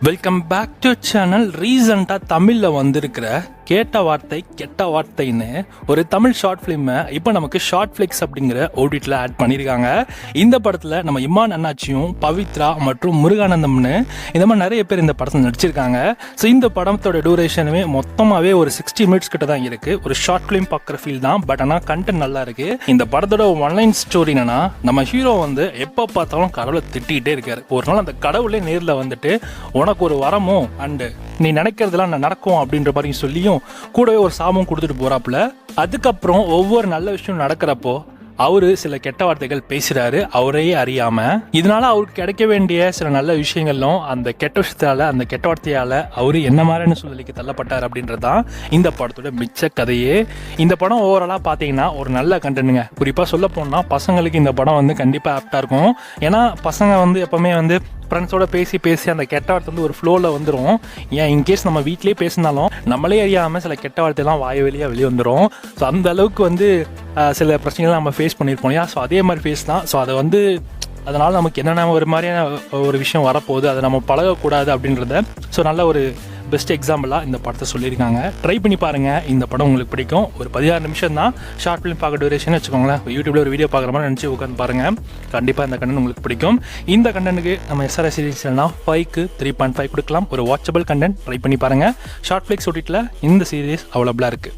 Welcome back to channel. ரீசெண்டாக தமிழில் வந்திருக்கிற கேட்ட வார்த்தை கெட்ட வார்த்தைன்னு ஒரு தமிழ் ஷார்ட் ஃபிலிமை இப்போ நமக்கு ஷார்ட் ஃபிளிக்ஸ் அப்படிங்கிற ஓடிட்டில் ஆட் பண்ணியிருக்காங்க. இந்த படத்தில் நம்ம இமான் அண்ணாச்சியும் பவித்ரா மற்றும் முருகானந்தம்னு இந்த மாதிரி நிறைய பேர் இந்த படத்தில் நடிச்சிருக்காங்க. ஸோ இந்த படத்தோட டூரேஷனுமே மொத்தமாகவே ஒரு 60 மினிட்ஸ் கிட்ட தான் இருக்குது. ஒரு ஷார்ட் ஃபிலிம் பார்க்குற ஃபீல் தான், பட் ஆனால் கண்டென்ட் நல்லா இருக்குது. இந்த படத்தோட ஒன்லைன் ஸ்டோரி என்னன்னா, நம்ம ஹீரோ வந்து எப்போ பார்த்தாலும் கடவுளை திட்டிகிட்டே இருக்காரு. ஒரு நாள் அந்த கடவுளே நேரில் வந்துட்டு உனக்கு ஒரு வரமோ அண்டு நீ நினைக்கிறதுலாம் நடக்கும் அப்படின்ற மாதிரி சொல்லியும் கூடவே ஒரு சாபம் கொடுத்துட்டு போறாப்புல. அதுக்கப்புறம் ஒவ்வொரு நல்ல விஷயம் நடக்கிறப்போ அவரு சில கெட்ட வார்த்தைகள் பேசுறாரு அவரையே அறியாம. இதனால அவருக்கு கிடைக்க வேண்டிய சில நல்ல விஷயங்களும் அந்த கெட்ட விஷயத்தால, அந்த கெட்ட வார்த்தையால அவரு என்ன மாதிரியான சூழ்நிலைக்கு தள்ளப்பட்டார் அப்படின்றதான் இந்த படத்தோட மிச்ச கதையே. இந்த படம் ஓவராலா பாத்தீங்கன்னா ஒரு நல்ல கண்டென்ட்டுங்க. குறிப்பா சொல்ல போனா பசங்களுக்கு இந்த படம் வந்து கண்டிப்பா ஆப்டா இருக்கும். ஏன்னா பசங்க வந்து எப்பவுமே வந்து ஃப்ரெண்ட்ஸோட பேசி அந்த கெட்ட வார்த்தை வந்து ஒரு ஃப்ளோவில் வந்துடும். ஏன் இன்கேஸ் நம்ம வீட்லேயே பேசினாலும் நம்மளே அறியாமல் சில கெட்ட வார்த்தையெல்லாம் வெளியே வந்துடும். ஸோ அந்த அளவுக்கு வந்து சில பிரச்சனைகள் நம்ம ஃபேஸ் பண்ணியிருப்போம் இல்லையா. ஸோ அதே மாதிரி ஃபேஸ் தான். ஸோ அதை வந்து அதனால் நமக்கு என்னென்ன ஒரு மாதிரியான ஒரு விஷயம் வரப்போகுது, அதை நம்ம பழகக்கூடாது அப்படின்றத ஸோ நல்ல ஒரு பெஸ்ட் எக்ஸாம்பிளாக இந்த படத்தை சொல்லியிருக்காங்க. ட்ரை பண்ணி பாருங்கள், இந்த படம் உங்களுக்கு பிடிக்கும். ஒரு 16 நிமிஷம் தான் ஷார்ட் ஃபிலிம் பார்க்க டூரேஷன் வச்சுக்கோங்களேன். யூடியூப்ல ஒரு வீடியோ பார்க்குற மாதிரி நினச்சி உட்காந்து பாருங்கள். கண்டிப்பாக இந்த கண்டென்ட் உங்களுக்கு பிடிக்கும். இந்த கண்டென்ட்டுக்கு நம்ம SRS சீரிஸ்னா 5க்கு 3.5 கொடுக்கலாம். ஒரு வாட்சபிள் கண்டென்ட். ட்ரை பண்ணி பாருங்கள். ஷார்ட் ஃபிளிக்ஸ் ஓடிட்டில் இந்த சீரிஸ் அவைலபிளாக இருக்குது.